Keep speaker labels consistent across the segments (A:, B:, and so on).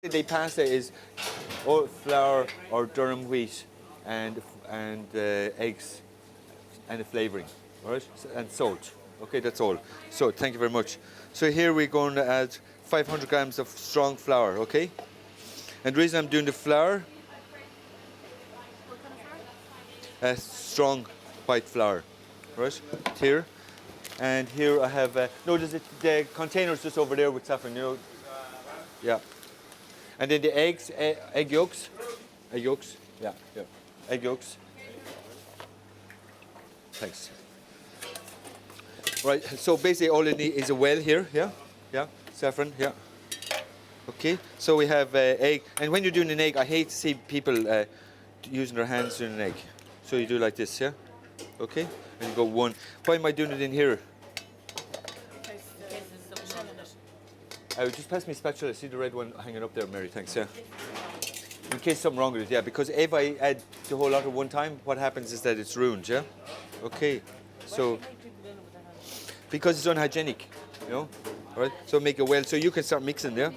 A: The pasta is oat flour or durum wheat and eggs and a flavouring, all right, and salt. Okay, that's all. So thank you very much. So here we're going to add 500 grams of strong flour. Okay, and the reason I'm doing the flour, strong white flour, right? Here, and here I have no. There's the containers just over there with saffron. You know, yeah. And then the eggs, egg yolks, yeah, yeah, egg yolks. Thanks. Right, so basically all I need is a well here, yeah, yeah, saffron, yeah. Okay, so we have egg, and when you're doing an egg, I hate to see people using their hands doing an egg. So you do like this, yeah, okay, and you go one. Why am I doing it in here? Just pass me a spatula. See the red one hanging up there, Mary. Thanks. Yeah. In case something wrong with it, yeah. Because if I add the whole lot at one time, what happens is that it's ruined. Yeah. Okay. So because it's unhygienic, you know. All right. So make it well. So you can start mixing. Yeah.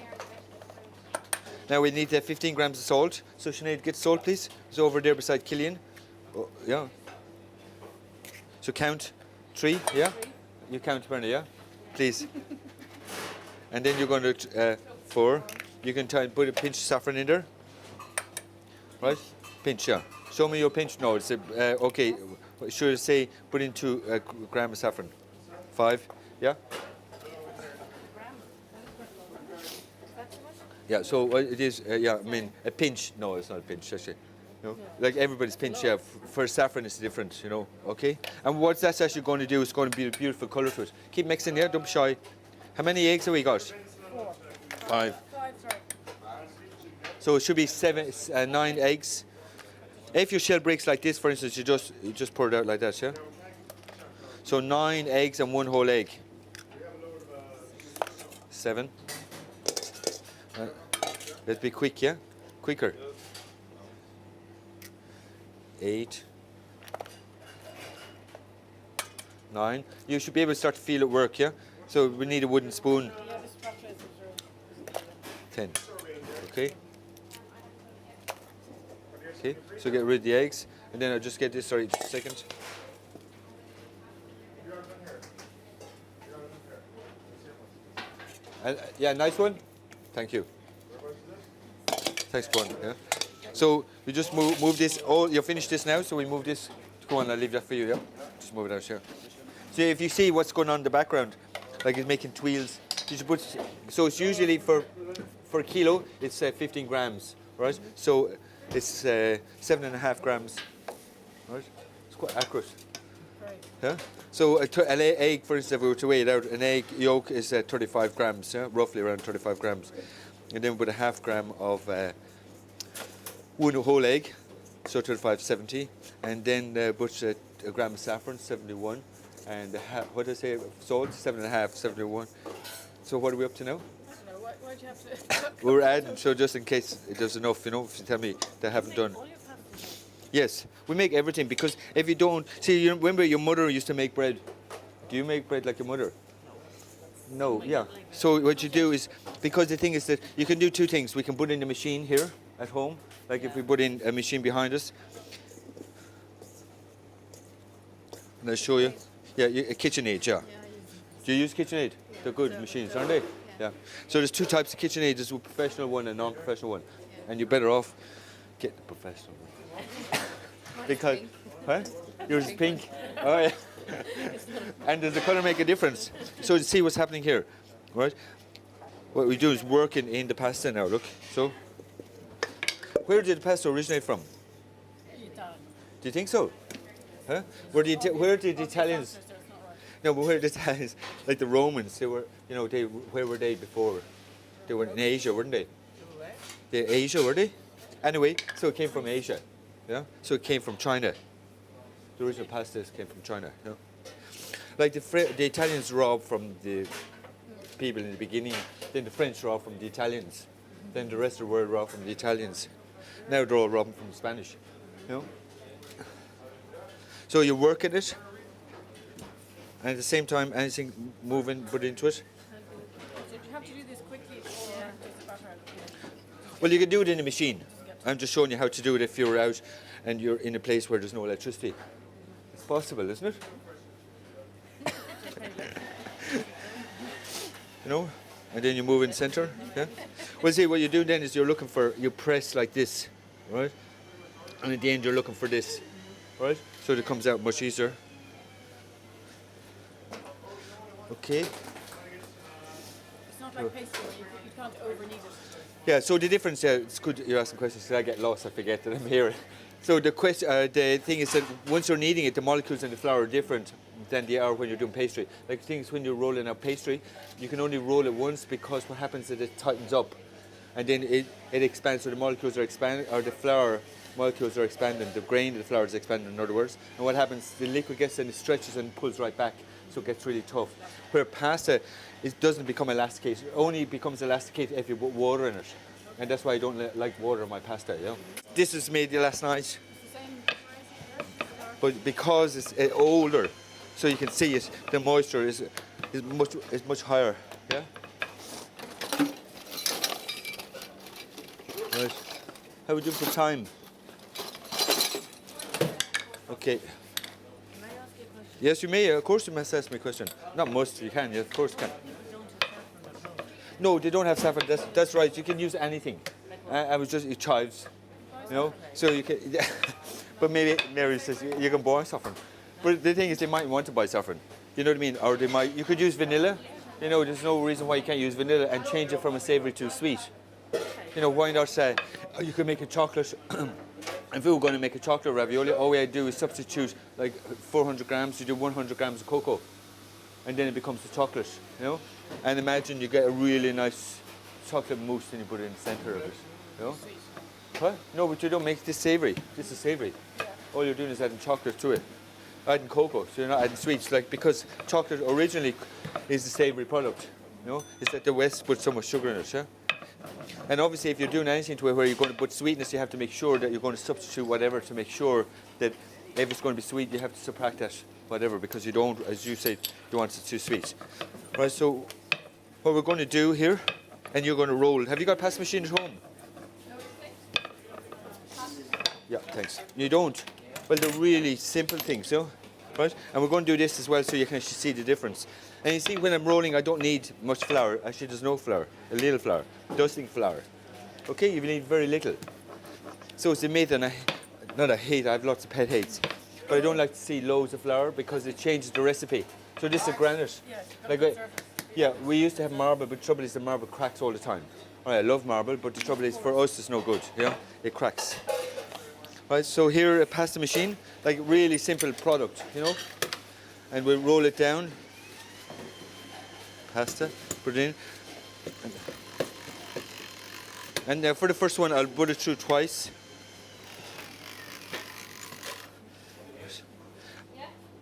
A: Now we need 15 grams of salt. So Sinead, get salt, please. It's over there beside Killian. Oh, yeah. So count 3. Yeah. You count, Bernie. Yeah. Please. And then you're going to 4. You can put a pinch of saffron in there, right? Pinch, yeah. Show me your pinch. No, it's okay. Should I say put in 2 grams of saffron? 5, yeah. Yeah. So it is. Yeah. I mean a pinch. No, it's not a pinch. Actually, no. Like everybody's pinch. Yeah. For saffron, it's different. You know. Okay. And what that's actually going to do is going to be a beautiful colour to it. Keep mixing. Yeah. Don't be shy. How many eggs have we got?
B: 4.
A: 5.
B: 5, sorry.
A: So it should be 9 eggs. If your shell breaks like this, for instance, you just pour it out like that, yeah? So 9 eggs and 1 whole egg. 7. Let's be quick, yeah? Quicker. 8. 9. You should be able to start to feel it work, yeah? So we need a wooden spoon. 10. Okay. Okay, so get rid of the eggs. And then I'll just get this, sorry, just a second. Yeah, nice one. Thank you. Thanks, Gordon. Yeah. So we just move this. Oh, you finished this now, so we move this. Go on, I'll leave that for you, yeah? Just move it out here. So if you see what's going on in the background, like it's making twills. You should put, so it's usually for a kilo, it's 15 grams, right? So it's 7.5 grams, right? It's quite accurate.
B: Right.
A: Yeah. So an egg, for instance, if we were to weigh it out, an egg yolk is 35 grams, yeah, roughly around 35 grams, and then we put a half gram of 1 whole egg, so 35, 70, and then put a gram of saffron, 71. And what did I say? Salt, 7.5, 71. So what are we up to now?
B: Why'd you have to?
A: We're adding, so just in case there's enough, you know, if you tell me they haven't done. Yes, we make everything because if you don't, see, you remember your mother used to make bread. Do you make bread like your mother? No, yeah. So what you do is, because the thing is that you can do 2 things. We can put in the machine here at home, like if we put in a machine behind us. And I'll show you. Yeah, a KitchenAid, yeah. Do you use KitchenAid? They're good machines, aren't they? Yeah. So there's 2 types of KitchenAid. There's a professional one and a non-professional one. And you're better off get the professional one. Because, huh? Yours is pink. Oh, yeah. And does the colour make a difference? So you see what's happening here, right? What we do is work in the pasta now, look. So, where did the pasta originate from? Do you think so? Huh? Where did the Italians? No, but where did the Italians, like the Romans, they were, you know, where were they before? They were in Asia, weren't they? Asia, were they? Anyway, so it came from Asia, yeah. So it came from China. The original pastas came from China, you know. Like the Italians robbed from the people in the beginning, then the French robbed from the Italians, then the rest of the world robbed from the Italians. Now they're all robbing from the Spanish, you know. So you work at it, and at the same time, anything moving, put into it.
B: So you have to do this quickly or just about
A: Well, you can do it in a machine. I'm just showing you how to do it if you're out and you're in a place where there's no electricity. It's possible, isn't it? You know? And then you move in center. Yeah. Well, see, what you do then is you press like this, right? And at the end, you're looking for this, right? So it comes out much easier. Okay.
B: It's not like pastry where you can't over-knead it.
A: Yeah, so the difference, it's good you're asking questions, because I get lost, I forget that I'm here. So the thing is that once you're kneading it, the molecules in the flour are different than they are when you're doing pastry. Like the thing is, when you're rolling out pastry, you can only roll it once, because what happens is it tightens up, and then it expands, so the molecules are expanding, or the flour molecules are expanding, the grain of the flour is expanding, in other words. And what happens, the liquid gets and it stretches and pulls right back, so it gets really tough. Where pasta, it doesn't become elasticated. It only becomes elasticated if you put water in it. And that's why I don't like water in my pasta, you know. This was made last night.
B: It's the same price,
A: But because it's older, so you can see it, the moisture is much higher. Yeah. Right. How are we doing for time? Okay.
B: Can I ask you a question?
A: Yes, you may. Of course, you must ask me a question. Not must. You can. Yeah, of course, you can. No, they don't have saffron. That's right. You can use anything. I was just it chives, you know. So you can. But maybe Mary says you can buy saffron. But the thing is, they might want to buy saffron. You know what I mean? Or they might. You could use vanilla. You know, there's no reason why you can't use vanilla and change it from a savoury to a sweet. You know, why not say you could make a chocolate. If we were going to make a chocolate ravioli, all we had to do is substitute like 400 grams. You do 100 grams of cocoa, and then it becomes the chocolate. You know. And imagine you get a really nice chocolate mousse and you put it in the centre of it. You know? What? No, but you don't make this savoury. This is savoury.
B: Yeah.
A: All you're doing is adding chocolate to it. Adding cocoa, so you're not adding sweets. Like, because chocolate originally is a savoury product. You know? It's that the West put so much sugar in it, yeah? And obviously if you're doing anything to it where you're going to put sweetness, you have to make sure that you're going to substitute whatever to make sure that if it's going to be sweet, you have to subtract that whatever, because you don't, as you say, you want it too sweet. Right, so what we're going to do here, and you're going to roll. Have you got a pasta machine at home? Yeah, thanks. You don't? Well, they're really simple things, you know? Right? And we're going to do this as well so you can actually see the difference. And you see, when I'm rolling, I don't need much flour. Actually, there's no flour. A little flour. Dusting flour. Okay, you need very little. So it's a myth, and I have lots of pet hates. But I don't like to see loads of flour because it changes the recipe. So this is a granite.
B: Yeah,
A: Like, yeah, we used to have marble, but the trouble is the marble cracks all the time. All right, I love marble, but the trouble is for us it's no good. Yeah, it cracks. Right, so here a pasta machine, like really simple product, you know, and we'll roll it down. Pasta, put it in, and for the first one I'll put it through twice.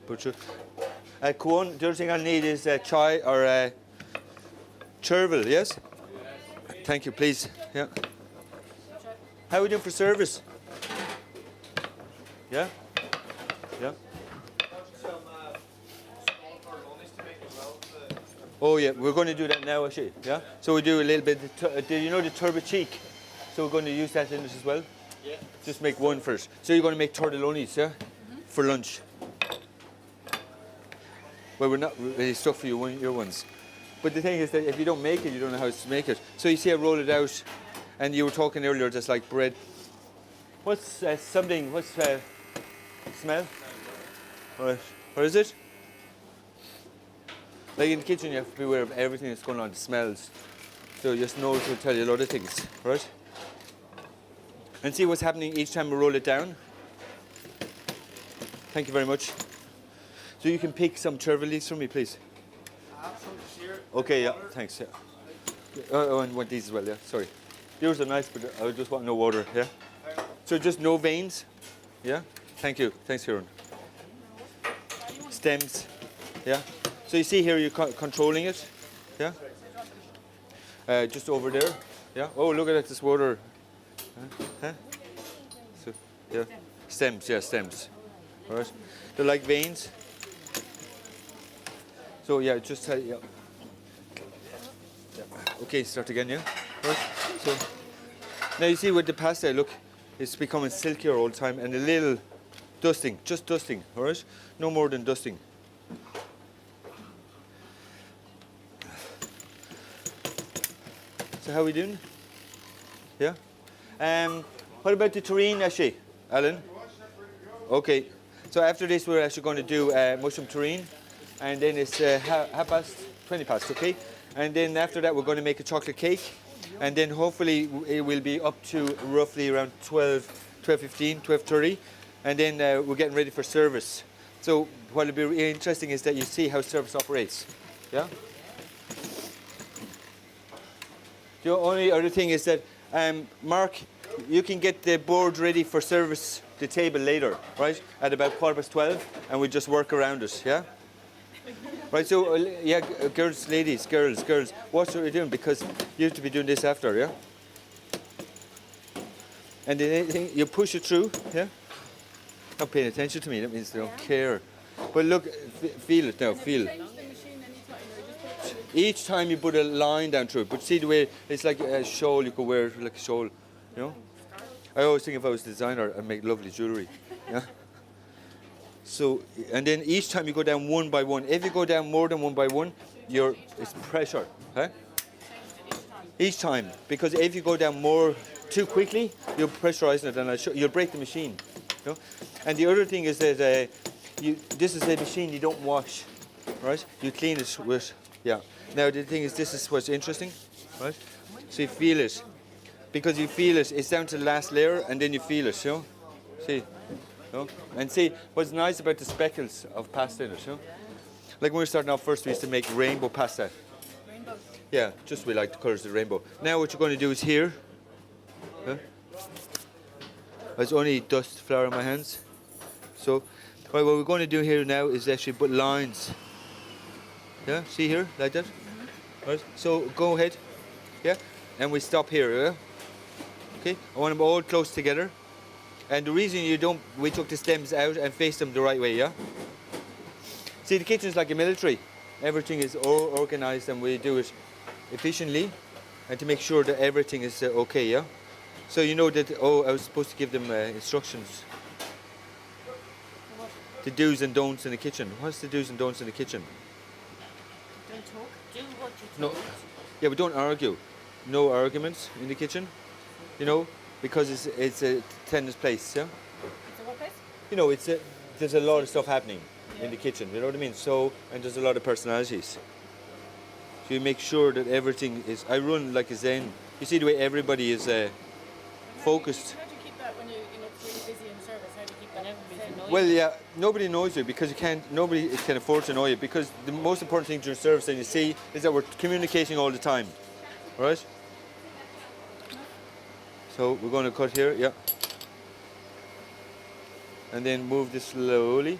A: Put through. Kuon, the other thing I need is chai or chervil, yes? Thank you, please. Yeah. How are we doing for service? Yeah? Yeah? Oh yeah, we're going to do that now actually, yeah? So we do a little bit, do you know the turbo cheek? So we're going to use that in it as well? Yeah. Just make one first. So you're going to make tortellonis, yeah? For lunch. Well, we're not really stuck for your ones. But the thing is that if you don't make it, you don't know how to make it. So you see I roll it out, and you were talking earlier just like bread. What's smell? Right. What is it? Like in the kitchen, you have to be aware of everything that's going on, the smells. So just nose will tell you a lot of things, right? And see what's happening each time we roll it down. Thank you very much. So you can pick some chervil leaves for me, please. Okay, yeah, thanks. Yeah. Oh, and want these as well, yeah. Sorry. Yours are nice, but I just want no water, yeah. So just no veins, yeah. Thank you. Thanks, Kieran. Stems, yeah. So you see here, you're controlling it, yeah. Just over there, yeah. Oh, look at that, this water. Huh? So, yeah. Stems, yeah, stems. All right. They're like veins. So yeah, just yeah. Okay, start again, yeah. Right. So Now you see with the pasta, look, it's becoming silkier all the time, and a little dusting, just dusting, all right? No more than dusting. So how are we doing? Yeah? What about the terrine, actually, Alan? Okay. So after this, we're actually going to do mushroom terrine, and then it's half past, 20 past, okay? And then after that, we're going to make a chocolate cake, and then hopefully it will be up to roughly around 12:15, 12:30, and then we're getting ready for service. So what will be really interesting is that you see how service operates. Yeah? The only other thing is that, Mark, you can get the board ready for service, the table later, right? At about 12:15, and we just work around it, yeah? Right, so, yeah, girls, ladies, girls, what are you doing? Because you have to be doing this after, yeah? And then anything, you push it through, yeah? Not paying attention to me, that means they don't care. But look, feel it now, feel.
B: Change the machine anytime, or just put it
A: Each time you put a line down through it, but see the way, it's like a shawl, you could wear it like a shawl, you know? I always think if I was a designer, I'd make lovely jewellery, yeah? So, and then each time you go down one by one, if you go down more than one by one, it's pressure, huh? Each time, because if you go down more too quickly, you're pressurizing it, and you'll break the machine, you know? And the other thing is that this is a machine you don't wash, right? You clean it with, yeah. Now the thing is, this is what's interesting, right? So you feel it, because you feel it, it's down to the last layer, and then you feel it, you know? See? No? And see, what's nice about the speckles of pasta in it, you know? Like when we were starting off first, we used to make rainbow pasta.
B: rainbow.
A: Yeah, just we like the colours of the rainbow. Now what you're going to do is here. Huh? There's only dust flour in my hands. So, right, what we're going to do here now is actually put lines. Yeah, see here, like that? Right, so go ahead. Yeah, and we stop here, yeah? Okay, I want them all close together. And the reason we took the stems out and faced them the right way, yeah? See, the kitchen is like a military. Everything is organised, and we do it efficiently, and to make sure that everything is okay, yeah? So you know that, I was supposed to give them instructions. The do's and don'ts in the kitchen. What's the do's and don'ts in the kitchen?
B: Don't talk. Do what you
A: No.
B: told.
A: Yeah, we don't argue. No arguments in the kitchen, you know? Because it's a tennis place, yeah?
B: It's a what place?
A: You know, there's a lot of stuff happening in the kitchen, you know what I mean? So, and there's a lot of personalities. So you make sure that everything is, I run like a zen. You see the way everybody is focused.
B: How do you keep that when it's really busy in service? How do you keep that everybody?
A: Well, yeah, nobody annoys you because nobody can afford to annoy you, because the most important thing during service, and you see, is that we're communicating all the time, all right? So we're going to cut here, yeah. And then move this slowly.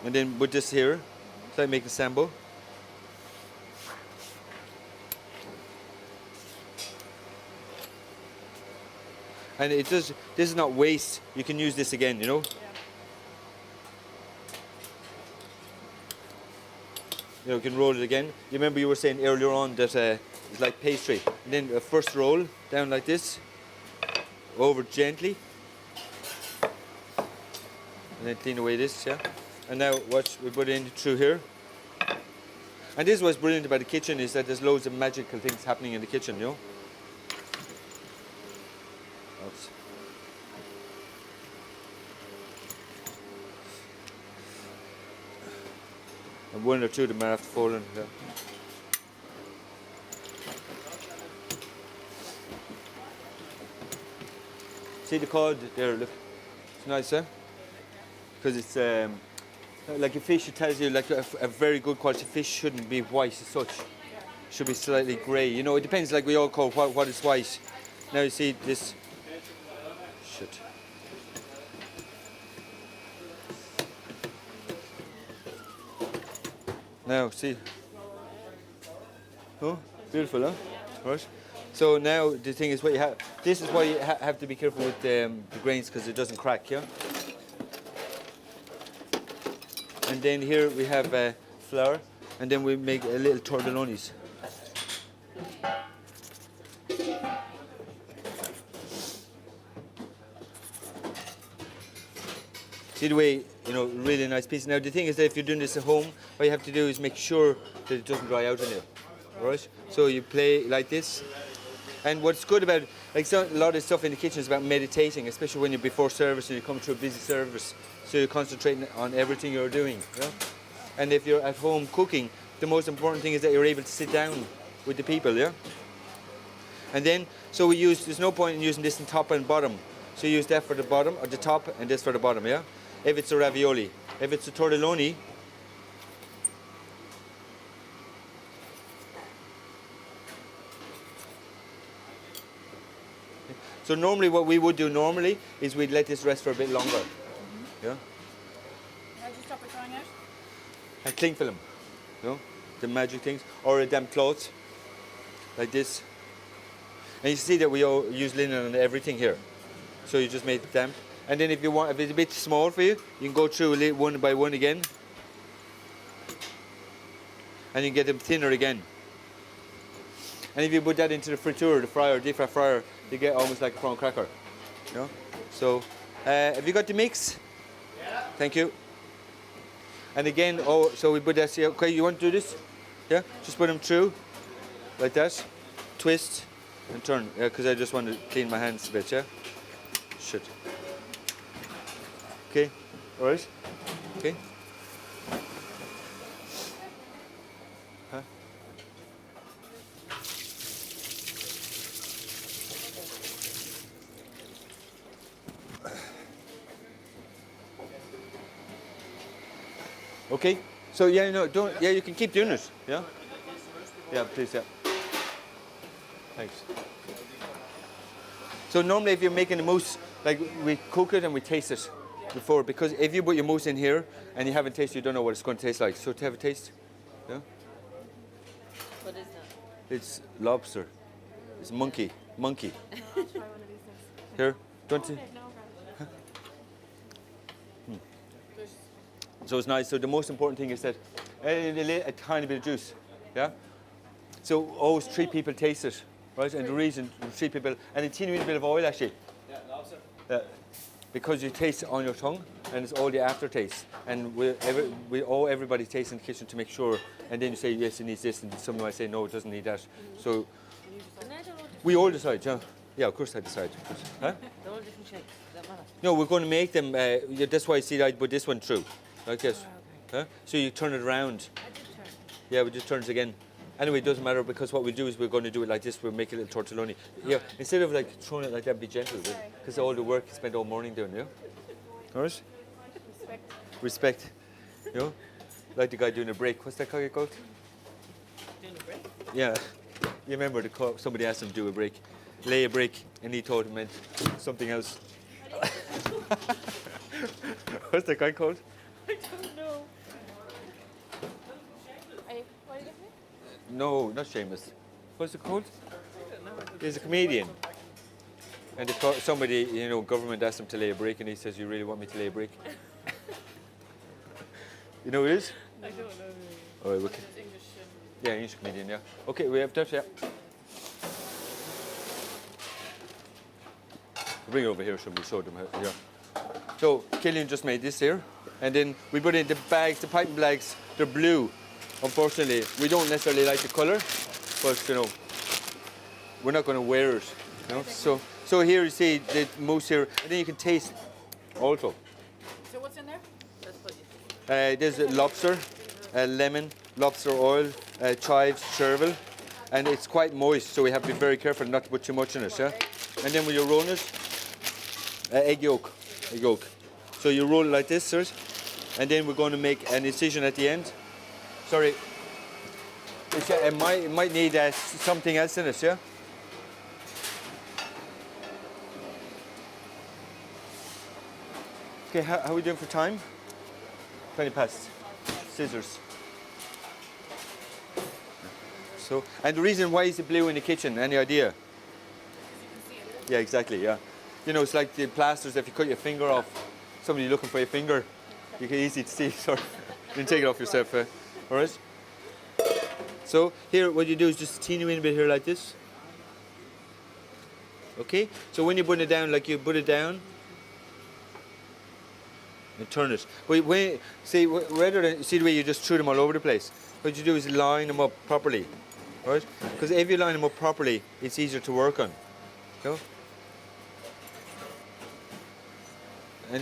A: And then put this here. It's like making sambo. And this is not waste. You can use this again, you know? You know, you can roll it again. You remember you were saying earlier on that it's like pastry. And then first roll down like this, over gently, and then clean away this, yeah. And now watch, we put it in through here. And this is what's brilliant about the kitchen, is that there's loads of magical things happening in the kitchen, you know. Oops. And one or two of them are after falling. Yeah. See the cod there, look. It's nice, eh? Because it's like a fish, it tells you like a very good quality fish shouldn't be white as such. Should be slightly grey. You know, it depends, like we all call what is white. Now you see this. Shit. Now, see. Oh, beautiful, huh? Right. So now the thing is, what you have. This is why you have to be careful with the grains, because it doesn't crack, yeah. And then here we have flour, and then we make a little tortellonis. See the way, really nice piece. Now the thing is that if you're doing this at home, what you have to do is make sure that it doesn't dry out on you. Right? So you play like this. And what's good about, a lot of stuff in the kitchen is about meditating, especially when you're before service and you come through a busy service. So you're concentrating on everything you're doing. And if you're at home cooking, the most important thing is that you're able to sit down with the people, yeah? And then, so there's no point in using this in top and bottom. So you use that for the bottom, or the top, and this for the bottom, yeah? If it's a ravioli. If it's a tortelloni, so normally what we would do normally is we'd let this rest for a bit longer. Yeah?
B: How do you stop it drying out?
A: A cling film, the magic things, or a damp cloth, like this. And you see that we all use linen on everything here. So you just make it damp. And then if it's a bit small for you, you can go through one by one again. And you can get them thinner again. And if you put that into the friter, the fryer, deep fry fryer, you get almost like a prawn cracker. So, have you got the mix? Yeah. Thank you. And again, so we put that, okay, you want to do this? Yeah? Just put them through, like that. Twist and turn, because I just want to clean my hands a bit, yeah? Shit. Okay, all right? Okay. Huh? Okay, so you can keep doing it, yeah? Yeah, please, yeah. Thanks. So normally if you're making a mousse, like we cook it and we taste it before, because if you put your mousse in here and you haven't tasted, you don't know what it's going to taste like. So to have a taste, yeah?
C: What is that?
A: It's lobster. It's monkey. Here, don't you? So it's nice. So the most important thing is that a tiny bit of juice, yeah? So always 3 people taste it, right? And the reason 3 people, and a teeny bit of oil actually. Yeah, lobster. Because you taste it on your tongue, and it's all the aftertaste. And everybody tastes in the kitchen to make sure, and then you say, yes, it needs this, and someone might say, no, it doesn't need that. So we all decide, yeah. Yeah, of course I decide. Huh?
C: They're all different shapes. Does that matter?
A: No, we're going to make them, that's why I see I put this one through, like this.
C: Okay.
A: Huh? So you turn it around.
C: I did turn.
A: Yeah, we just turn it again. Anyway, it doesn't matter, because what we'll do is we're going to do it like this. We'll make a little tortelloni. Yeah, instead of like throwing it like that, be gentle, because all the work you spent all morning doing, yeah? All right? Respect. Like the guy doing a break. What's that guy called?
C: Doing a break?
A: Yeah. You remember somebody asked him to do a break. Lay a break, and he thought it meant something else. What's that guy called?
C: I don't know.
B: What are you looking at?
A: No, not Seamus. What's it called?
C: I don't know.
A: He's a comedian. And somebody, government asked him to lay a break, and he says, "You really want me to lay a break?" You know who it is?
C: I don't know.
A: All right, okay.
B: It's English.
A: Yeah, English comedian, yeah. Okay, we have that, yeah. Bring it over here so we show them how, yeah. So, Killian just made this here, and then we put in the bags, the piping bags, they're blue. Unfortunately, we don't necessarily like the colour, but, we're not going to wear it, So here you see the mousse here, and then you can taste also.
B: So what's in there?
C: That's what you
A: There's a lobster, lemon, lobster oil, chives, chervil, and it's quite moist, so we have to be very careful not to put too much in it, yeah? And then when you roll it, egg yolk. So you roll it like this, sirs, and then we're going to make an incision at the end. Sorry, it might need something else in it, yeah? Okay, how are we doing for time? 20 past. Scissors. So, and the reason why is it blue in the kitchen? Any idea? Yeah, exactly, yeah. It's like the plasters, if you cut your finger off, somebody looking for your finger, you can easily see, sorry. You can take it off yourself, all right? So, here, what you do is just teeny weeny bit here like this. Okay? So when you put it down, like you put it down, and turn it. But when see rather than see the way you just threw them all over the place, what you do is line them up properly, right? Because if you line them up properly, it's easier to work on. You know? And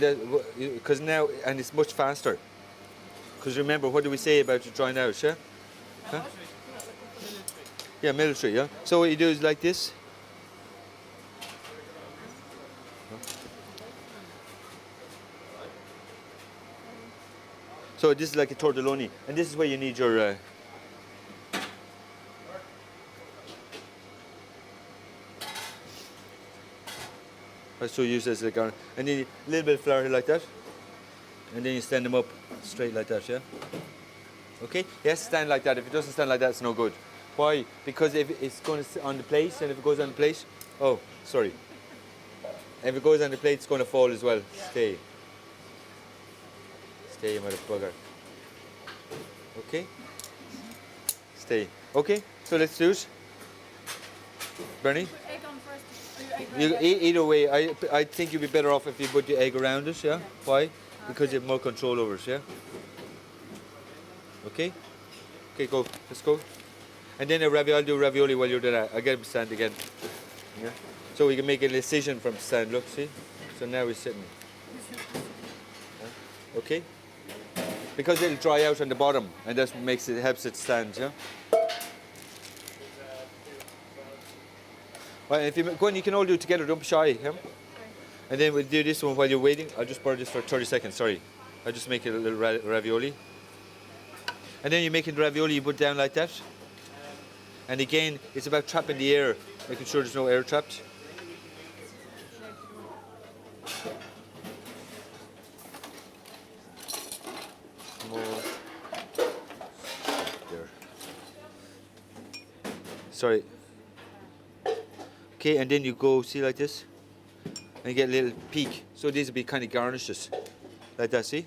A: because now and it's much faster. Because remember, what do we say about it drying out? Yeah. Huh? Yeah, military. Yeah. So what you do is like this. So this is like a tortelloni, and this is where you need your. I still use this as a garnish, and then a little bit of flour like that, and then you stand them up straight like that. Yeah. Okay. Yes, stand like that. If it doesn't stand like that, it's no good. Why? Because if it's going to sit on the plate, and if it goes on the plate, oh, sorry. If it goes on the plate, it's going to fall as well. Yeah. Stay. Stay, you motherfucker. Okay? Stay. Okay, so let's do it. Bernie?
B: Put egg on first. Or you egg
A: Either way, I think you'd be better off if you put the egg around it, yeah? Why? Because you have more control over it, yeah? Okay? Okay, go. Let's go. And then I'll do ravioli while you're doing that. I'll get him stand again. Yeah? So we can make an incision from stand, look, see? So now we're sitting. Okay? Because it'll dry out on the bottom, and that's what helps it stand, yeah? Well, if you go on, you can all do it together, don't be shy, yeah? And then we'll do this one while you're waiting. I'll just burn this for 30 seconds, sorry. I'll just make a little ravioli. And then you're making the ravioli, you put it down like that. And again, it's about trapping the air, making sure there's no air trapped. More. There. Sorry. Okay, and then you go, see like this? And you get a little peak. So these will be kind of garnishes. Like that, see?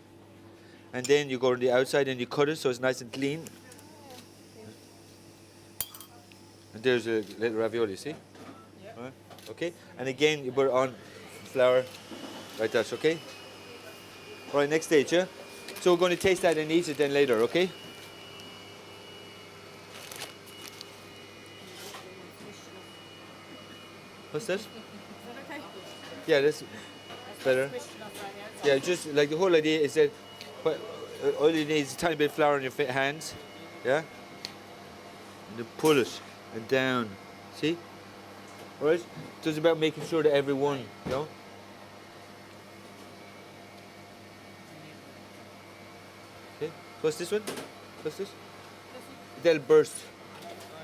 A: And then you go to the outside and you cut it so it's nice and clean. And there's a little ravioli, see?
B: Yeah.
A: Right. Okay, and again you put it on flour, like that, okay? Right, next stage, yeah? So we're going to taste that and eat it then later, okay? What's that?
B: Is that okay?
A: Yeah, that's better.
B: Squished enough right now.
A: Yeah, just like the whole idea is that all you need is a tiny bit of flour in your hands, yeah? And you pull it and down, see? Alright? So it's about making sure that everyone, you know? Okay, what's this one? What's this? They'll burst,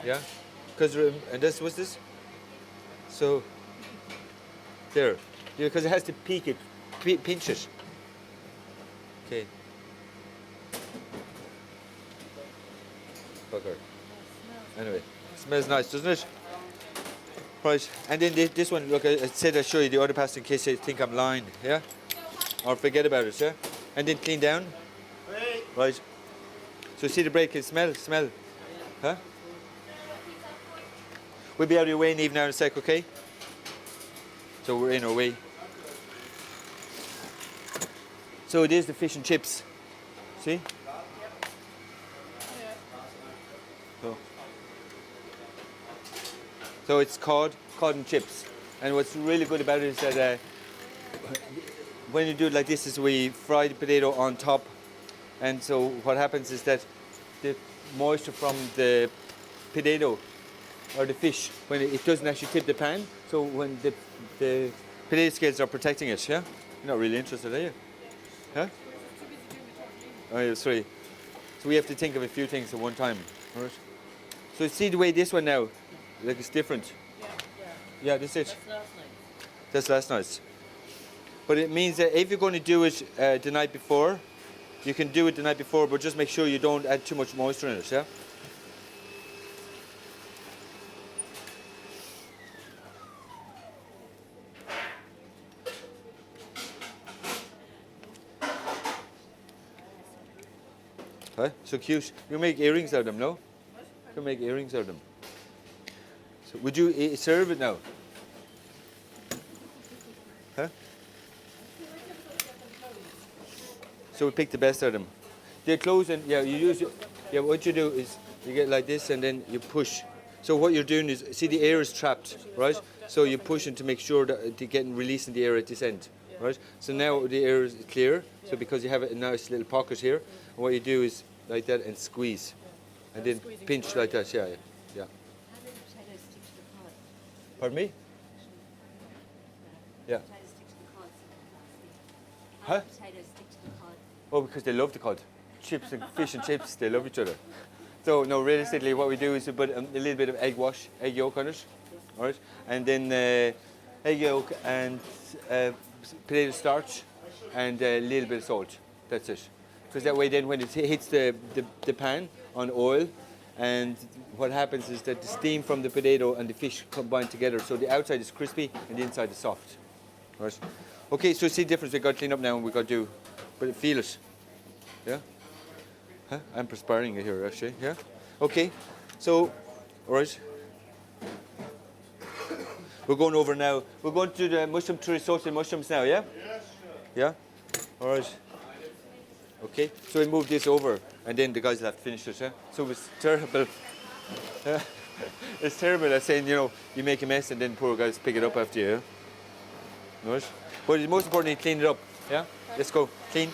A: yeah? Because, and this, what's this? So, there. Yeah, because it has to peak it, pinch it. Okay. Bugger. Anyway, smells nice, doesn't it? Right, and then this one, look, I said I'd show you the other pasta in case you think I'm lying, yeah? Or forget about it, yeah? And then clean down. Right. So see the break, smell? Huh? We'll be out of your way and even now in a sec, okay? So we're in our way. So it is the fish and chips. See? So it's cod and chips. And what's really good about it is that when you do it like this is we fry the potato on top. And so what happens is that the moisture from the potato or the fish, when it doesn't actually tip the pan, so when the potato scales are protecting it, yeah? You're not really interested, are you? Huh? Oh, yeah, sorry. So we have to think of a few things at one time, all right? So see the way this one now, like it's different. Yeah, that's it.
C: That's last night.
A: That's last night's. But it means that if you're going to do it the night before, you can do it the night before, but just make sure you don't add too much moisture in it, yeah? Huh? So cute. You make earrings out of them, no? You can make earrings out of them. So would you serve it now? Huh? So we pick the best out of them. They close and yeah, you use it. Yeah, what you do is you get like this and then you push. So what you're doing is, see the air is trapped, right? So you're pushing to make sure that you're getting releasing the air at this end, right? So now the air is clear. So because you have a nice little pocket here, and what you do is like that and squeeze, and then pinch like that. Yeah, yeah, yeah.
D: How do the potatoes stick to the pod?
A: Pardon me? Yeah.
D: Potatoes stick to the cod.
A: Huh?
D: How do potatoes stick to the cod?
A: Oh, because they love the cod. Chips and fish and chips, they love each other. So no, realistically, what we do is we put a little bit of egg yolk on it, all right, and then egg yolk and potato starch and a little bit of salt. That's it. Because that way, then when it hits the pan on oil, and what happens is that the steam from the potato and the fish combine together, so the outside is crispy and the inside is soft. All right. Okay, so see the difference. We got to clean up now, and we got to do, but feel it. Yeah. Huh? I'm perspiring here, actually. Yeah. Okay. So, all right. We're going over now. We're going to do the mushroom sauteed mushrooms now. Yeah. Yes. Yeah. All right. Okay. So we move this over, and then the guys will have to finish it. Yeah. So it's terrible. It's terrible. That's saying, you know, you make a mess, and then poor guys pick it up after you. Yeah? Right. But it's most importantly, clean it up. Yeah. Let's go. Clean.